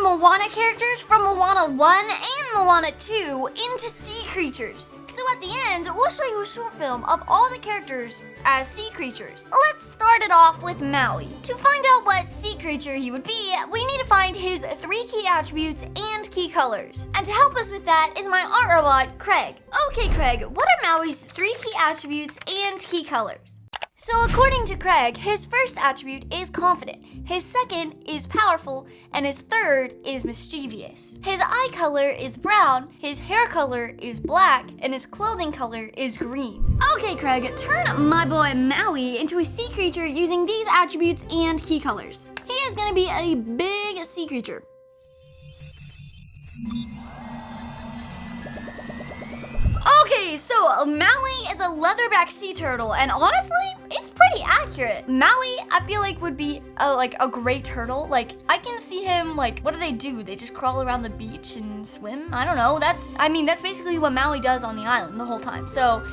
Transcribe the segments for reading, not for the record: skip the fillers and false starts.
Moana characters from Moana 1 and Moana 2 into sea creatures. So at the end, we'll show you a short film of all the characters as sea creatures. Let's start it off with Maui. To find out what sea creature he would be, we need to find his 3 key attributes and key colors. And to help us with that is my art robot, Craig. Okay, Craig, what are Maui's 3 key attributes and key colors? So according to Craig, his first attribute is confident, his second is powerful, and his third is mischievous. His eye color is brown, his hair color is black, and his clothing color is green. Okay, Craig, turn my boy Maui into a sea creature using these attributes and key colors. He is gonna be a big sea creature. Okay, so Maui is a leatherback sea turtle, and honestly, it's pretty accurate. Maui, I feel like would be a great turtle. Like, I can see him, like, what do? They just crawl around the beach and swim? I don't know. That's basically what Maui does on the island the whole time. So,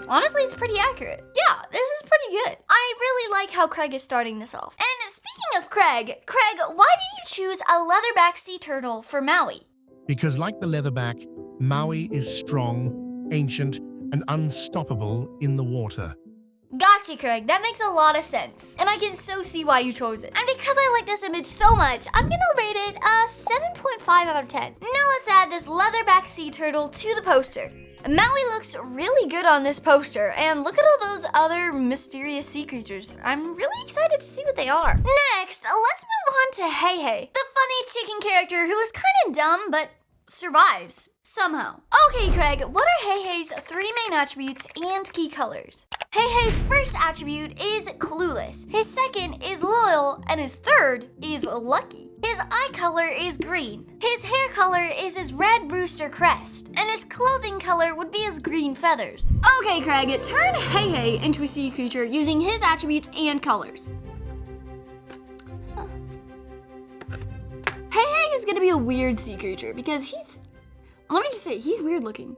honestly, it's pretty accurate. Yeah, this is pretty good. I really like how Craig is starting this off. And speaking of Craig, why did you choose a leatherback sea turtle for Maui? Because like the leatherback, Maui is strong, ancient, and unstoppable in the water. Gotcha, Craig. That makes a lot of sense. And I can so see why you chose it. And because I like this image so much, I'm gonna rate it a 7.5 out of 10. Now let's add this leatherback sea turtle to the poster. Maui looks really good on this poster, and look at all those other mysterious sea creatures. I'm really excited to see what they are. Next, let's move on to Hei Hei, the funny chicken character who is kind of dumb, but survives somehow. Okay, Craig, what are Hei Hei's 3 main attributes and key colors? Hei Hei's first attribute is clueless, his second is loyal, and his third is lucky. His eye color is green, his hair color is his red rooster crest, and his clothing color would be his green feathers. Okay, Craig, turn Hei Hei into a sea creature using his attributes and colors. Hei Hei is gonna be a weird sea creature because let me just say, he's weird looking.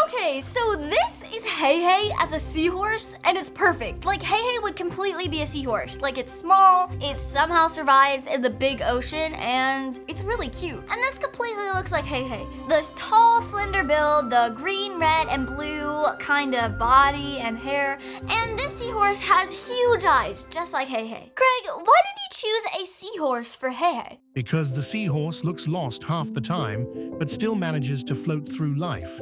Okay, so this is Hei Hei as a seahorse, and it's perfect. Like, Hei Hei would completely be a seahorse. Like, it's small, it somehow survives in the big ocean, and it's really cute. And this completely looks like Hei Hei. The tall, slender build, the green, red, and blue kind of body and hair, and this seahorse has huge eyes, just like Hei Hei. Craig, why did you choose a seahorse for Hei Hei? Because the seahorse looks lost half the time, but still manages to float through life.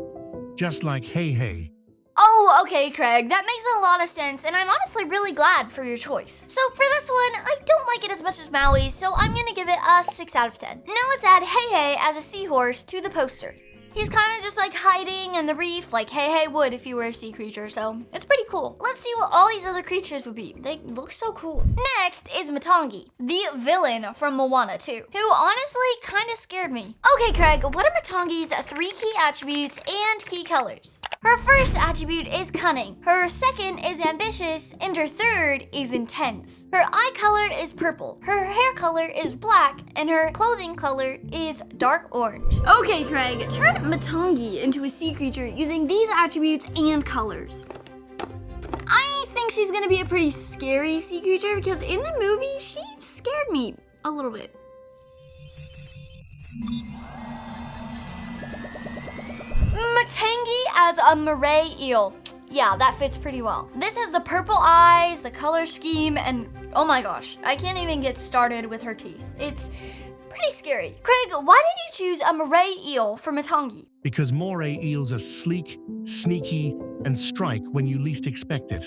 Just like Hei Hei. Oh, okay, Craig, that makes a lot of sense, and I'm honestly really glad for your choice. So for this one, I don't like it as much as Maui, so I'm gonna give it a 6 out of 10. Now let's add Hei Hei as a seahorse to the poster. He's kind of just like hiding in the reef like Hei Hei would if he were a sea creature, so it's pretty cool. Let's see what all these other creatures would be. They look so cool. Next is Matangi, the villain from Moana 2, who honestly kind of scared me. Okay, Craig, what are Matangi's 3 key attributes and key colors? Her first attribute is cunning, her second is ambitious, and her third is intense. Her eye color is purple, her hair color is black, and her clothing color is dark orange. Okay, Craig, turn Matangi into a sea creature using these attributes and colors. I think she's gonna be a pretty scary sea creature because in the movie, she scared me a little bit. Matangi as a moray eel. Yeah, that fits pretty well. This has the purple eyes, the color scheme, and oh my gosh, I can't even get started with her teeth. It's pretty scary. Craig, why did you choose a moray eel for Matangi? Because moray eels are sleek, sneaky, and strike when you least expect it.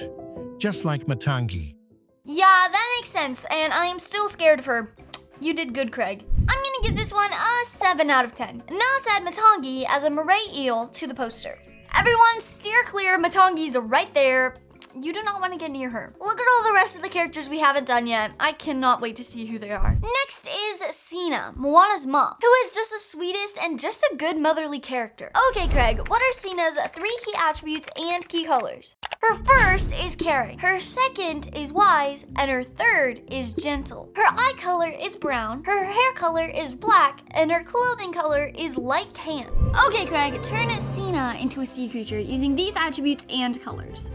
Just like Matangi. Yeah, that makes sense, and I am still scared of her. You did good, Craig. I'm gonna give this one a 7 out of 10. Now let's add Matangi as a moray eel to the poster. Everyone steer clear, Matangi's right there. You do not want to get near her. Look at all the rest of the characters we haven't done yet. I cannot wait to see who they are. Next is Sina, Moana's mom, who is just the sweetest and just a good motherly character. Okay, Craig, what are Sina's 3 key attributes and key colors? Her first is caring, her second is wise, and her third is gentle. Her eye color is brown, her hair color is black, and her clothing color is light tan. Okay, Craig, turn Sina into a sea creature using these attributes and colors.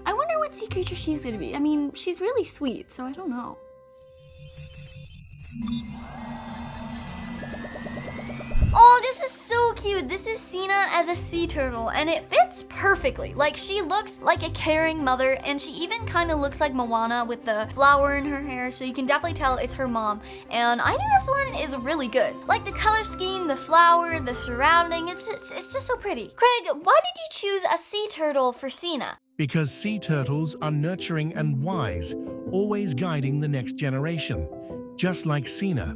I wonder what sea creature she's gonna be. I mean, she's really sweet, so I don't know. Oh, this is so cute. This is Sina as a sea turtle, and it fits perfectly. Like, she looks like a caring mother, and she even kind of looks like Moana with the flower in her hair, so you can definitely tell it's her mom. And I think this one is really good. Like the color scheme, the flower, the surrounding, it's just so pretty. Craig, why did you choose a sea turtle for Sina? Because sea turtles are nurturing and wise, always guiding the next generation, just like Sina.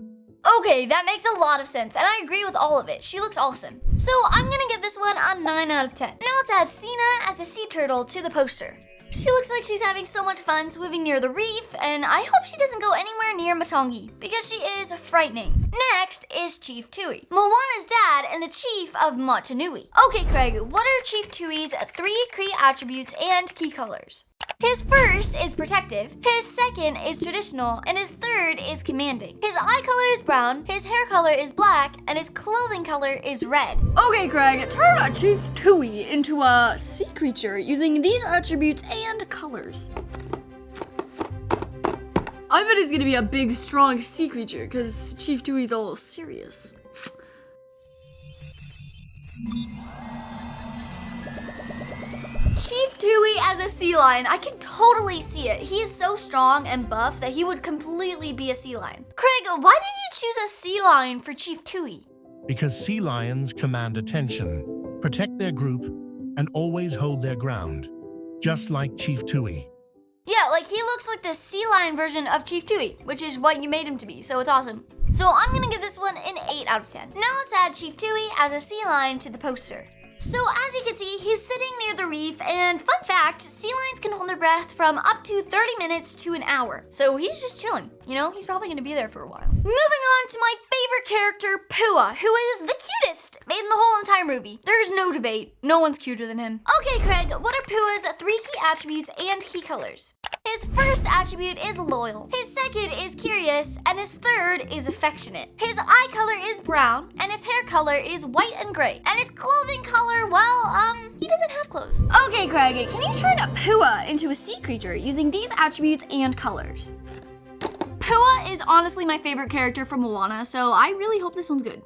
Okay, that makes a lot of sense, and I agree with all of it. She looks awesome. So I'm gonna give this one a 9 out of 10. Now let's add Sina as a sea turtle to the poster. She looks like she's having so much fun swimming near the reef, and I hope she doesn't go anywhere near Matangi, because she is frightening. Next is Chief Tui, Moana's dad and the chief of Motunui. Okay, Craig, what are Chief Tui's 3 key attributes and key colors? His first is protective, his second is traditional, and his third is commanding. His eye color is brown, his hair color is black, and his clothing color is red. Okay, Craig, turn a Chief Tui into a sea creature using these attributes and colors. I bet he's gonna be a big, strong sea creature, because Chief Tui's all serious. Chief Tui as a sea lion, I can totally see it. He is so strong and buff that he would completely be a sea lion. Craig, why did you choose a sea lion for Chief Tui? Because sea lions command attention, protect their group, and always hold their ground, just like Chief Tui. Yeah, like he looks like the sea lion version of Chief Tui, which is what you made him to be, so it's awesome. So I'm gonna give this one an 8 out of 10. Now let's add Chief Tui as a sea lion to the poster. So as you can see, he's sitting near the reef, and fun fact, sea lions can hold their breath from up to 30 minutes to an hour. So he's just chilling, you know, he's probably gonna be there for a while. Moving on to my favorite character, Pua, who is the cutest in the whole entire movie. There's no debate, no one's cuter than him. Okay, Craig, what are Pua's 3 key attributes and key colors? His first attribute is loyal, his second is curious, and his third is affectionate. His eye color is brown, and his hair color is white and gray. And his clothing color, well, he doesn't have clothes. Okay, Craig, can you turn Pua into a sea creature using these attributes and colors? Pua is honestly my favorite character from Moana, so I really hope this one's good.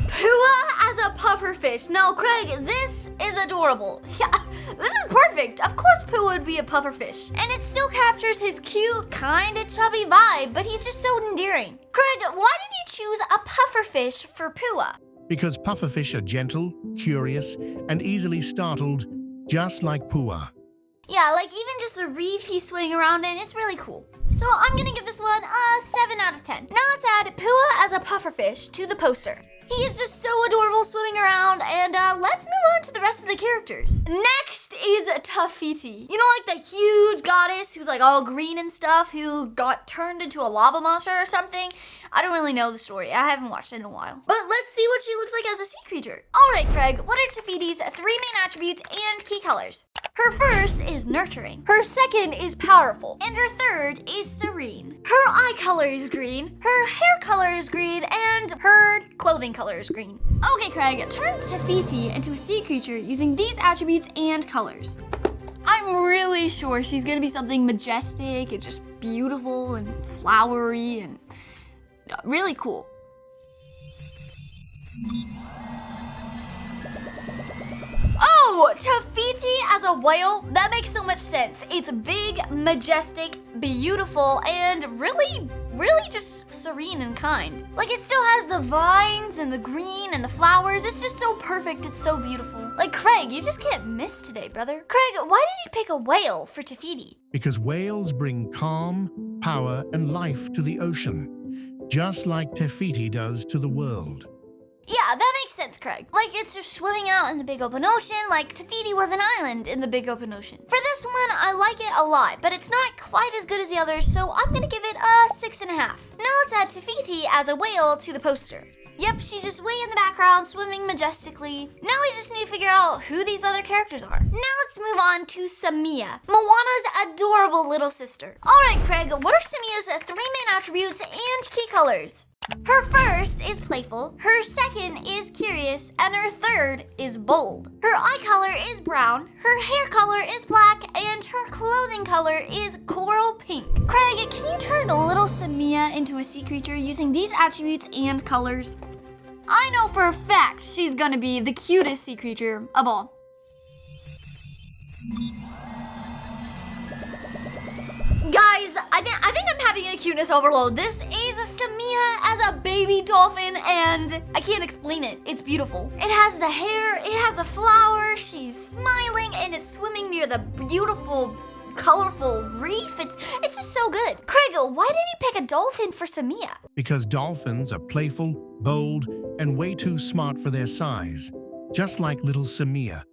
Pua as a pufferfish. Now, Craig, this is adorable. Yeah, this is perfect. Of course Pua would be a pufferfish. And it still captures his cute, kinda chubby vibe, but he's just so endearing. Craig, why did you choose a pufferfish for Pua? Because pufferfish are gentle, curious, and easily startled, just like Pua. Yeah, like even just the reef he's swimming around in, it's really cool. So I'm gonna give this one a 7 out of 10. Now let's add Pua as a pufferfish to the poster. He is just so adorable swimming around, and let's move on to the rest of the characters. Next is Tafiti. You know, like the huge goddess who's like all green and stuff, who got turned into a lava monster or something? I don't really know the story. I haven't watched it in a while. But let's see what she looks like as a sea creature. All right, Craig, what are Tafiti's 3 main attributes and key colors? Her first is nurturing, her second is powerful, and her third is serene. Her eye color is green, her hair color is green, and her clothing color is green. Okay, Craig, turn Tafiti into a sea creature using these attributes and colors. I'm really sure she's gonna be something majestic and just beautiful and flowery and really cool. Oh, Tafiti as a whale? That makes so much sense. It's big, majestic, beautiful, and really just serene and kind. Like it still has the vines and the green and the flowers. It's just so perfect. It's so beautiful. Like Craig, you just can't miss today, brother. Craig, why did you pick a whale for Tafiti? Because whales bring calm, power, and life to the ocean, just like Tafiti does to the world. Yeah, that makes sense, Craig. Like it's just swimming out in the big open ocean, like Tafiti was an island in the big open ocean. For this one, I like it a lot, but it's not quite as good as the others, so I'm gonna give it a 6.5. Now let's add Tafiti as a whale to the poster. Yep, she's just way in the background, swimming majestically. Now we just need to figure out who these other characters are. Now let's move on to Samia, Moana's adorable little sister. All right, Craig, what are Samia's 3 main attributes and key colors? Her first is playful, her second is curious, and her third is bold. Her eye color is brown, her hair color is black, and her clothing color is coral pink. Craig, can you turn the little Samia into a sea creature using these attributes and colors? I know for a fact she's gonna be the cutest sea creature of all. Guys, I think I'm having a cuteness overload. This is a Samia as a baby dolphin, and I can't explain it. It's beautiful. It has the hair, it has a flower, she's smiling, and it's swimming near the beautiful, colorful reef. It's just so good. Craig, why did you pick a dolphin for Samia? Because dolphins are playful, bold, and way too smart for their size, just like little Samia.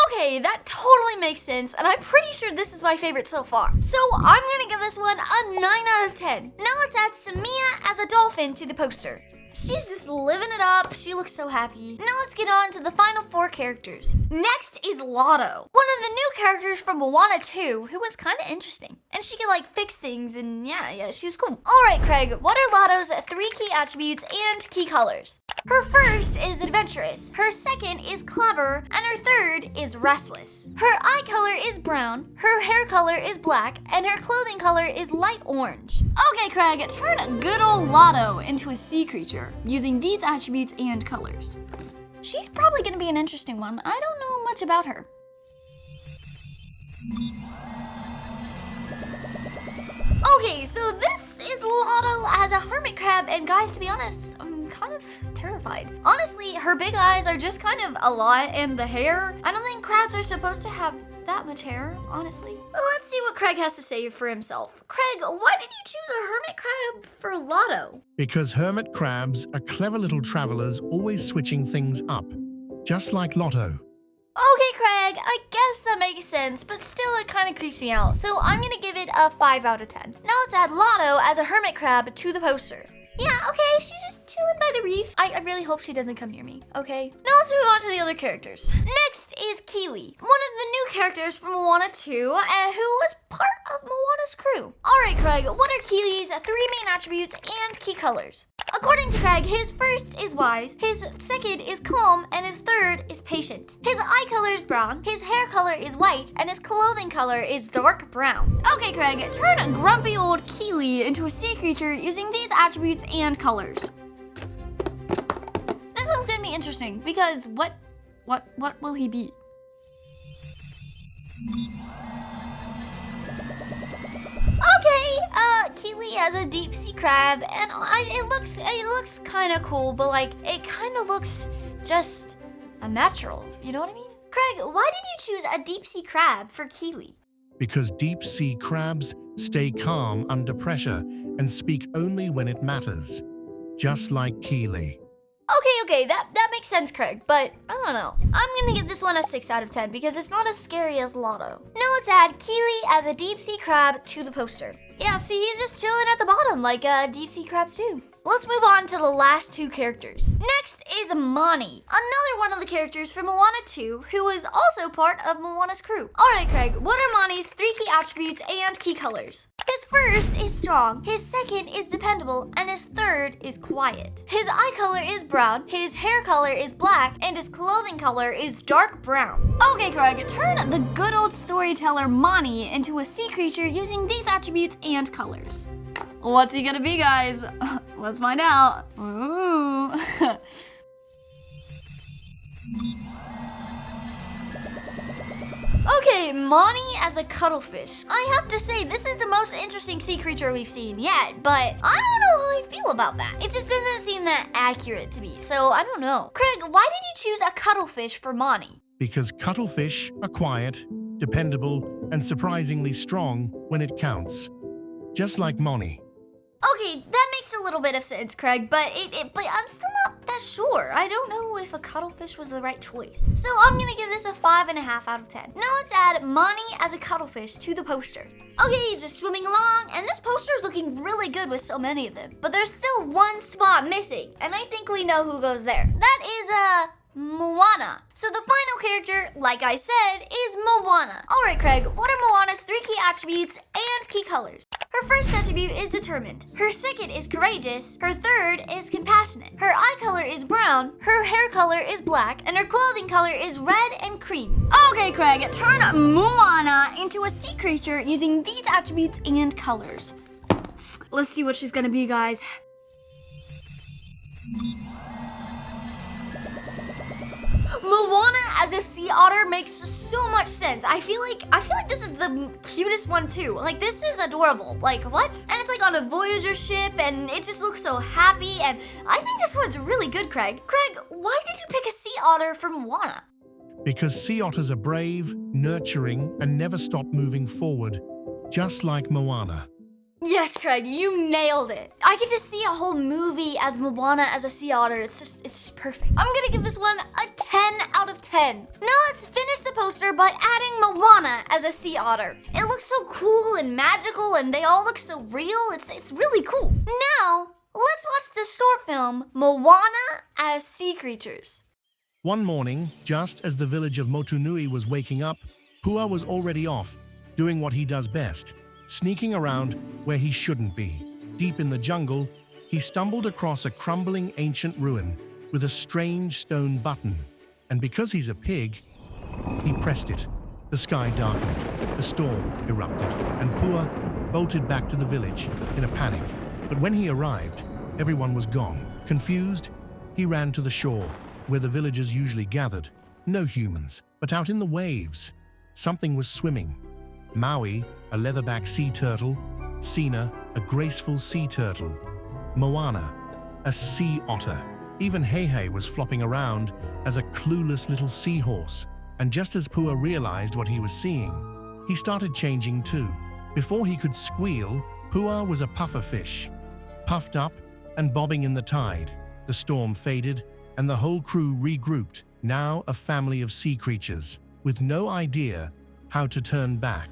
Okay, that totally makes sense, and I'm pretty sure this is my favorite so far. So I'm gonna give this one a 9 out of 10. Now let's add Samia as a dolphin to the poster. She's just living it up. She looks so happy. Now let's get on to the final 4 characters. Next is Lotto, one of the new characters from Moana 2, who was kind of interesting. And she could like fix things, and yeah, she was cool. All right, Craig, what are Lotto's 3 key attributes and key colors? Her first is adventurous, her second is clever, and her third is restless. Her eye color is brown, her hair color is black, and her clothing color is light orange. Okay, Craig, turn good old Lotto into a sea creature using these attributes and colors. She's probably gonna be an interesting one. I don't know much about her. Okay, so this is Lotto as a hermit crab, and guys, to be honest, I'm kind of terrified. Honestly, her big eyes are just kind of a lot, and the hair, I don't think crabs are supposed to have that much hair, honestly. Well, let's see what Craig has to say for himself. Craig, why did you choose a hermit crab for Lotto? Because hermit crabs are clever little travelers, always switching things up, just like Lotto. Okay, Craig, I guess that makes sense, but still it kind of creeps me out, so I'm gonna give it a 5 out of 10. Now let's add Lotto as a hermit crab to the poster. Yeah, okay, she's just chilling by the reef. I really hope she doesn't come near me, okay? Now let's move on to the other characters. Next is Kiwi, one of the new characters from Moana 2, who was part of Moana's crew. All right, Craig, what are Kiwi's 3 main attributes and key colors? According to Craig, his first is wise, his second is calm, and his third is patient. His eye color is brown, his hair color is white, and his clothing color is dark brown. Okay, Craig, turn a grumpy old Kiwi into a sea creature using these attributes and colors. This one's gonna be interesting because what will he be? Okay, Kiwi has a deep sea crab, and it looks kind of cool, but like it kind of looks just unnatural. You know what I mean? Craig, why did you choose a deep sea crab for Kiwi? Because deep sea crabs stay calm under pressure and speak only when it matters, just like Keely. Okay, that makes sense, Craig, but I don't know. I'm gonna give this one a 6 out of 10 because it's not as scary as Lotto. Now let's add Keely as a deep sea crab to the poster. Yeah, see, he's just chilling at the bottom like deep sea crabs do. Let's move on to the last 2 characters. Next is Mani, another one of the characters from Moana 2 who was also part of Moana's crew. Alright, Craig, what are Mani's 3 key attributes and key colors? His first is strong, his second is dependable, and his third is quiet. His eye color is brown, his hair color is black, and his clothing color is dark brown. Okay, Craig, turn the good old storyteller Mani into a sea creature using these attributes and colors. What's he gonna be, guys? Let's find out. Ooh. Okay, Mani as a cuttlefish. I have to say, this is the most interesting sea creature we've seen yet, but I don't know how I feel about that. It just doesn't seem that accurate to me, so I don't know. Craig, why did you choose a cuttlefish for Mani? Because cuttlefish are quiet, dependable, and surprisingly strong when it counts, just like Moni. Okay, that makes a little bit of sense, Craig, but I'm still not that sure. I don't know if a cuttlefish was the right choice. So I'm gonna give this a 5.5 out of 10. Now let's add Mani as a cuttlefish to the poster. Okay, he's just swimming along, and this poster is looking really good with so many of them. But there's still one spot missing, and I think we know who goes there. That is, Moana. So the final character, like I said, is Moana. Alright, Craig, what are Moana's 3 key attributes and key colors? Her first attribute is determined. Her second is courageous. Her third is compassionate. Her eye color is brown. Her hair color is black. And her clothing color is red and cream. Okay, Craig, turn Moana into a sea creature using these attributes and colors. Let's see what she's gonna be, guys. Moana as a sea otter makes so much sense. I feel like this is the cutest one too. Like, this is adorable. Like, what? And it's like on a Voyager ship, and it just looks so happy, and I think this one's really good, Craig. Craig, why did you pick a sea otter from Moana? Because sea otters are brave, nurturing, and never stop moving forward, just like Moana. Yes, Craig, you nailed it. I could just see a whole movie as Moana as a sea otter. It's just perfect. I'm gonna give this one a 10 out of 10. Now let's finish the poster by adding Moana as a sea otter. It looks so cool and magical, and they all look so real. It's really cool. Now, let's watch the short film, Moana as Sea Creatures. One morning, just as the village of Motunui was waking up, Pua was already off, doing what he does best, sneaking around where he shouldn't be. Deep in the jungle, he stumbled across a crumbling ancient ruin with a strange stone button. And because he's a pig, he pressed it. The sky darkened, a storm erupted, and Pua bolted back to the village in a panic. But when he arrived, everyone was gone. Confused, he ran to the shore, where the villagers usually gathered. No humans, but out in the waves, something was swimming. Maui, a leatherback sea turtle, Sina, a graceful sea turtle, Moana, a sea otter. Even Heihei was flopping around as a clueless little seahorse. And just as Pua realized what he was seeing, he started changing too. Before he could squeal, Pua was a pufferfish, puffed up and bobbing in the tide. The storm faded, and the whole crew regrouped, now a family of sea creatures, with no idea how to turn back.